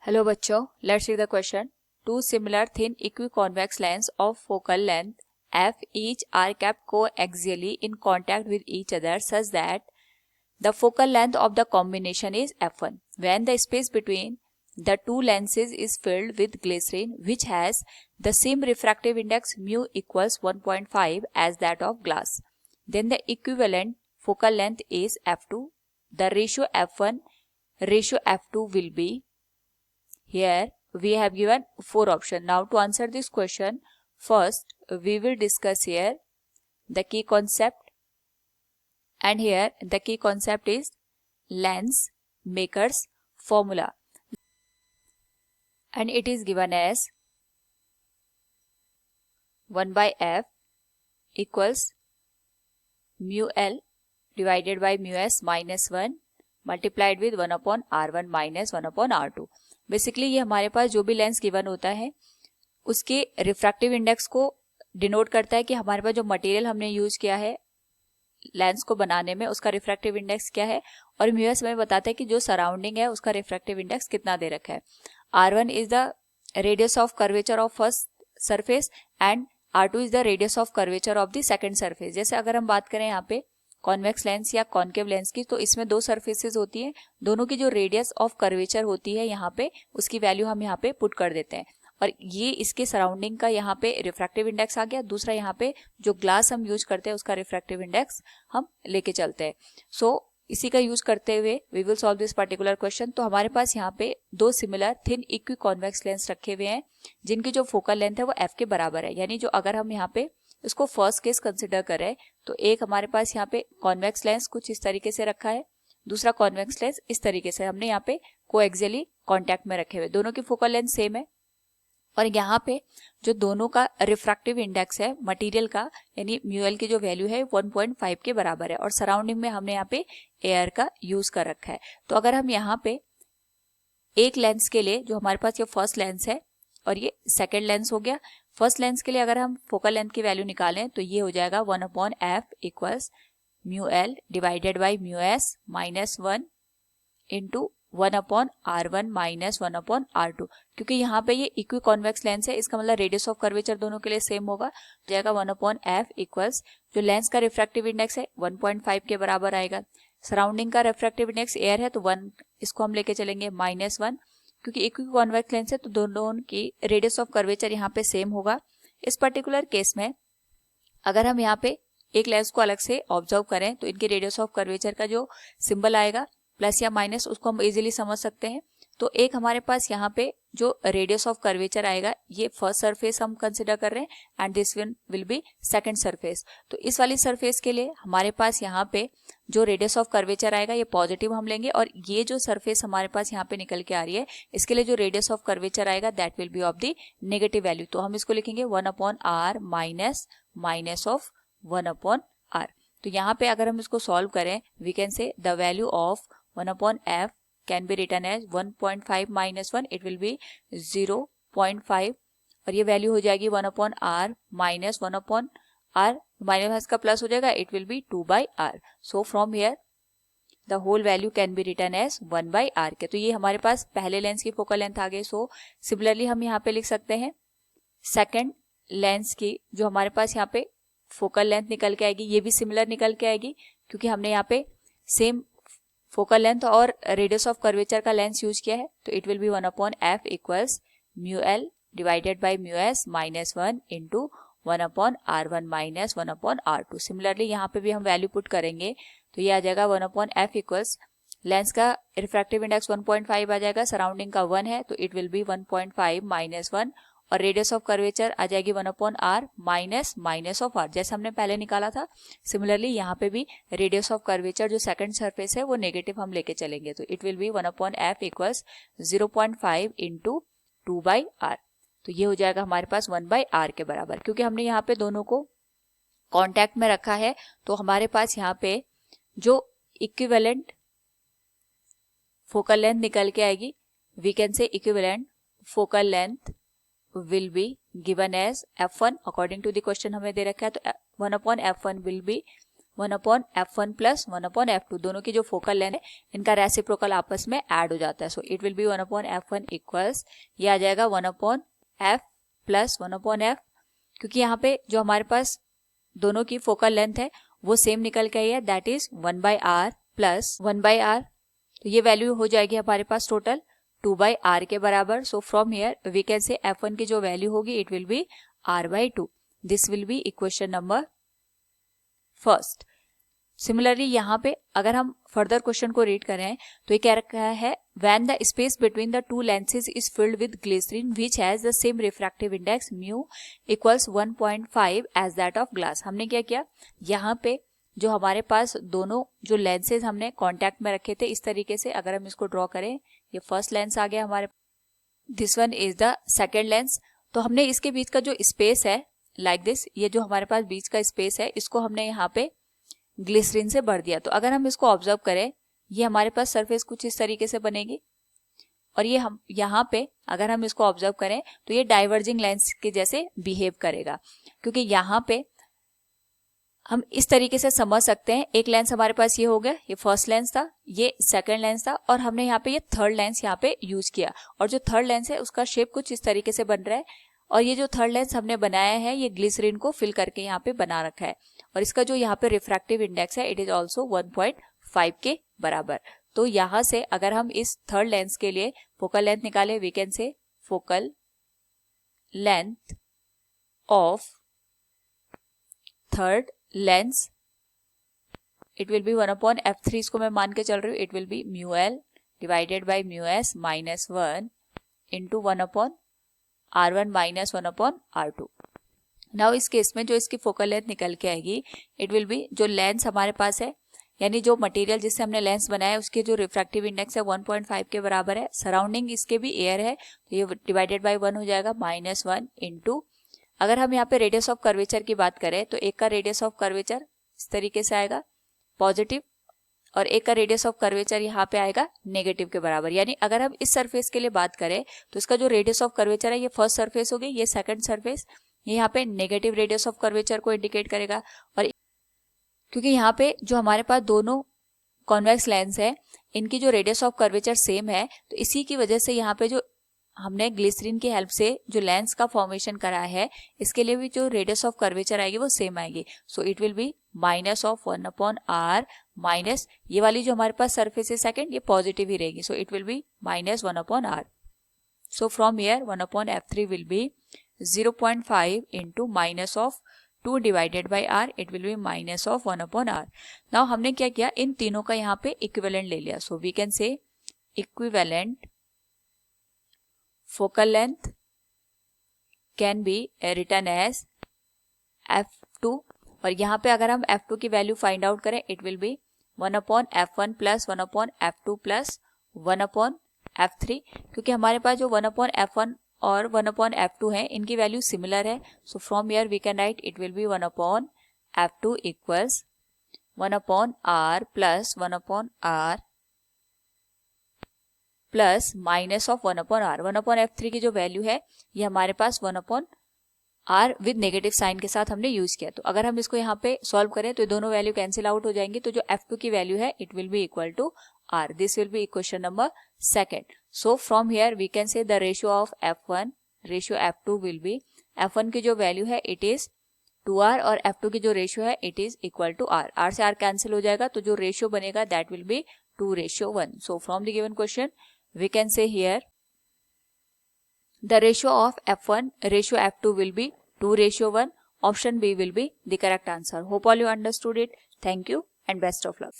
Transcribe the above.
Hello बच्चों, let's see the question. Two similar thin equiconvex lens of focal length f each are kept coaxially in contact with each other such that the focal length of the combination is f1 when the space between the two lenses is filled with glycerin which has the same refractive index mu equals 1.5 as that of glass. Then the equivalent focal length is f2. The ratio f1 ratio f2 will be. Here we have given four options. Now to answer this question, first we will discuss here the key concept, and here the key concept is lens maker's formula, and it is given as 1 by f equals mu l divided by mu s minus 1 multiplied with 1 upon r1 minus 1 upon r2. Basically ये हमारे पास जो भी lens given होता है उसके refractive index को denote करता है कि हमारे पास जो मटेरियल हमने यूज किया है लेंस को बनाने में उसका रिफ्रैक्टिव इंडेक्स क्या है, और म्यूएस हमें बताता है कि जो सराउंडिंग है उसका रिफ्रैक्टिव इंडेक्स कितना दे रखा है. r1 is the radius of curvature of first surface and r2 is the radius of curvature of the second surface. जैसे अगर हम बात करें यहाँ पे कॉन्वेक्स लेंस या कॉन्केव लेंस की, तो इसमें दो सरफेसेस होती हैं, दोनों की जो रेडियस ऑफ कर्वेचर होती है यहाँ पे उसकी वैल्यू हम यहाँ पे पुट कर देते हैं, और ये इसके सराउंडिंग का यहाँ पे रिफ्रैक्टिव इंडेक्स आ गया. दूसरा यहाँ पे जो ग्लास हम यूज करते हैं उसका रिफ्रैक्टिव इंडेक्स हम लेके चलते हैं. सो इसी का यूज करते हुए we will solve this particular question. तो हमारे पास यहाँ पे दो similar thin equiconvex lens रखे हुए हैं जिनकी जो फोकल लेंथ है वो f के बराबर है. यानी जो अगर हम यहाँ पे इसको फर्स्ट केस कंसिडर करें तो एक हमारे पास यहाँ पे कॉन्वेक्स लेंस कुछ इस तरीके से रखा है, दूसरा कॉन्वेक्स लेंस इस तरीके से हमने यहाँ पे कोएक्सियली कांटेक्ट में रखे हुए. दोनों की फोकल लेंथ सेम है, और यहाँ पे जो दोनों का रिफ्रैक्टिव इंडेक्स है मटेरियल का यानी म्यूएल की जो वैल्यू है 1.5 के बराबर है, और सराउंडिंग में हमने यहाँ पे एयर का यूज कर रखा है. तो अगर हम यहाँ पे एक लेंस के लिए जो हमारे पास ये फर्स्ट लेंस है और ये सेकेंड लेंस हो गया, फर्स्ट लेंस के लिए अगर हम फोकल लेंथ की वैल्यू निकालें तो ये हो जाएगा 1 upon f equals mu L divided by mu S minus 1 into 1 upon r1 minus 1 upon r2. क्योंकि यहाँ पे ये इक्वी कॉन्वेक्स लेंस है, इसका मतलब रेडियस ऑफ कर्वेचर दोनों के लिए सेम होगा, जाएगा 1 अपॉन एफ इक्वल्स जो लेंस का रिफ्रैक्टिव इंडेक्स है 1.5 के बराबर आएगा. सराउंडिंग का रिफ्रैक्टिव इंडेक्स एयर है तो 1 इसको हम लेके चलेंगे माइनस 1, क्योंकि इक्वी कॉन्वेक्स लेंस है तो दोनों की रेडियस ऑफ कर्वेचर यहाँ पे सेम होगा. इस पर्टिकुलर केस में अगर हम यहाँ पे एक लेंस को अलग से ऑब्जर्व करें तो इनके रेडियस ऑफ कर्वेचर का जो सिंबल आएगा प्लस या माइनस उसको हम इजीली समझ सकते हैं. तो एक हमारे पास यहाँ पे जो रेडियस ऑफ कर्वेचर आएगा ये फर्स्ट सरफेस हम कंसिडर कर रहे हैं and this one will be second surface. तो इस वाली सरफेस के लिए हमारे पास यहाँ पे जो रेडियस ऑफ कर्वेचर आएगा ये पॉजिटिव हम लेंगे, और ये जो सरफेस हमारे पास यहाँ पे निकल के आ रही है इसके लिए जो रेडियस ऑफ कर्वेचर आएगा that will be of the negative value. तो हम इसको लिखेंगे 1 upon r minus minus of 1 upon r. तो यहाँ पे अगर हम इसको सॉल्व करें we can say the value of 1 upon f can be written as 1.5 minus 1, it will be 0.5, और ये वैल्यू हो जाएगी 1 upon r minus 1 upon r minus का प्लस हो जाएगा, it will be 2 by r. So from here the whole value can be written as 1 by r के. तो ये हमारे पास पहले लेंस की फोकल लेंथ आ गई. सो सिमिलरली हम यहाँ पे लिख सकते हैं सेकेंड लेंस की जो हमारे पास यहाँ पे फोकल लेंथ निकल के आएगी, ये भी सिमिलर निकल के आएगी क्योंकि हमने यहाँ पे सेम फोकल लेंथ और रेडियस ऑफ कर्वेचर का लेंस यूज किया है. तो it will be 1 upon f equals mu L divided by mu S minus 1 into 1 upon r1 minus 1 upon r2. Similarly यहाँ पे भी हम वैल्यू पुट करेंगे तो ये आ जाएगा 1 अपॉन एफ इक्वल्स लेंस का रिफ्रैक्टिव इंडेक्स 1.5 आ जाएगा, सराउंडिंग का 1 है तो इट विल बी 1.5 माइनस 1, और रेडियस ऑफ कर्वेचर आ जाएगी 1 upon r minus minus of r जैसे हमने पहले निकाला था. सिमिलरली यहाँ पे भी रेडियस ऑफ कर्वेचर जो सेकंड सरफेस है वो नेगेटिव हम लेके चलेंगे तो it will be 1 upon f equals 0.5 into 2 by r. तो ये हो जाएगा हमारे पास 1 बाई आर के बराबर. क्योंकि हमने यहाँ पे दोनों को कॉन्टैक्ट में रखा है तो हमारे पास यहाँ पे जो इक्विवेलेंट फोकल लेंथ निकल के आएगी we can say equivalent focal length will be given as f1 according to the question हमें दे रखा है. तो 1 upon f1 will be 1/f1 plus 1/f2, दोनों की जो फोकल लेंथ है इनका रेसिप्रोकल आपस में ऐड हो जाता है. So it will B 1/f1 equals, ये आ जाएगा 1/f प्लस 1/f, क्योंकि यहाँ पे जो हमारे पास दोनों की फोकल लेंथ है वो सेम निकल के आई है, that is 1/r plus 1/r. तो ये वैल्यू हो जाएगी हमारे पास टोटल 2/r के बराबर. So from here we can say f1 की जो वैल्यू होगी it will be r/2. This will be equation number first. Similarly यहाँ पे अगर हम फर्दर क्वेश्चन को रीड करें तो ये कह रखा है when the space between the two lenses is filled with glycerine which has the same refractive index mu equals 1.5 as that of glass. हमने क्या किया, यहाँ पे जो हमारे पास दोनों जो लेंसेज हमने कांटेक्ट में रखे थे इस तरीके से अगर हम इसको ड्रॉ करें, ये फर्स्ट लेंस आ गया हमारे, this one is the second lens. तो हमने इसके बीच का जो स्पेस है लाइक दिस, ये जो हमारे पास बीच का स्पेस है इसको हमने यहाँ पे ग्लिसरीन से भर दिया. तो अगर हम इसको ऑब्जर्व करें, ये हमारे पास सरफेस कुछ इस तरीके से बनेगी और ये हम यहाँ पे अगर हम इसको ऑब्जर्व करें तो ये डाइवर्जिंग लेंस के जैसे बिहेव करेगा, क्योंकि यहाँ पे हम इस तरीके से समझ सकते हैं. एक लेंस हमारे पास ये हो गया, ये फर्स्ट लेंस था, ये सेकंड लेंस था और हमने यहाँ पे ये थर्ड लेंस यहाँ पे यूज किया और जो थर्ड लेंस है उसका शेप कुछ इस तरीके से बन रहा है और ये जो थर्ड लेंस हमने बनाया है ये ग्लिसरीन को फिल करके यहाँ पे बना रखा है और इसका जो यहाँ पे रिफ्रैक्टिव इंडेक्स है इट इज ऑल्सो 1.5 के बराबर. तो यहाँ से अगर हम इस थर्ड लेंस के लिए फोकल लेंथ निकाले, we can say focal length of third lens it will be 1/f3. इसको मैं मान के चल रही हूँ, it will be μl divided by μs minus 1 into 1/r1 minus 1/r2. Now इस केस में जो इसकी फोकल लेंथ निकल के आएगी इट विल बी, जो लेंस हमारे पास है यानी जो मटेरियल जिससे हमने लेंस बनाया है उसके जो रिफ्रैक्टिव इंडेक्स है 1.5 के बराबर है, सराउंडिंग इसके भी एयर है तो ये डिवाइडेड बाई 1 हो जाएगा माइनस 1 इंटू, अगर हम यहाँ पे रेडियस ऑफ कर्वेचर की बात करें तो एक का रेडियस ऑफ कर्वेचर इस तरीके से आएगा पॉजिटिव और एक का रेडियस ऑफ कर्वेचर यहाँ पे आएगा नेगेटिव के बराबर. यानी अगर हम इस सरफेस के लिए बात करें तो इसका जो रेडियस ऑफ कर्वेचर है ये फर्स्ट सरफेस होगी, ये सेकंड सरफेस, ये यहाँ पे नेगेटिव रेडियस ऑफ कर्वेचर को इंडिकेट करेगा. और क्योंकि यहाँ पे जो हमारे पास दोनों कॉन्वेक्स लेंस है इनकी जो रेडियस ऑफ कर्वेचर सेम है तो इसी की वजह से यहाँ पे जो हमने ग्लिसरीन की हेल्प से जो लेंस का फॉर्मेशन करा है इसके लिए भी जो रेडियस ऑफ कर्वेचर आएगी वो सेम आएगी. So it will B minus of 1/r minus, ये वाली जो हमारे पास सरफेस है सेकंड ये पॉजिटिव ही रहेगी, so it will B minus 1/r. So from here 1/f3 will be 0.5 into minus of 2 divided by r, it will B minus of 1/r. Now हमने क्या किया, इन तीनों का यहाँ पे इक्विवेलेंट ले लिया. So we can say equivalent focal length can be written as f2 और यहाँ पे अगर हम f2 की वैल्यू फाइंड आउट करें it will B 1/f1 plus 1/f2 plus 1/f3, क्योंकि हमारे पास जो 1/f1 और 1/f2 है इनकी वैल्यू सिमिलर है. So from here we can write it will be 1/f2 equals 1/r plus 1/r plus minus of 1/r. 1/f3 की जो value है ये हमारे पास 1/r विद नेगेटिव साइन के साथ हमने यूज किया. तो अगर हम इसको यहाँ पे सॉल्व करें तो दोनों वैल्यू कैंसिल आउट हो जाएंगी, तो जो f2 की वैल्यू है it will be equal to r. This will be equation number second. So from here we can say the ratio of f1 ratio f2 will be, f1 की जो value है it is 2r और f2 की जो ratio है it is equal to r. r से r cancel हो जाएगा तो जो रेशियो बनेगा that will be 2:1. So from the given question we can say here the ratio of f1 ratio f2 will be 2:1. Option B will be the correct answer. Hope all you understood it. Thank you and best of luck.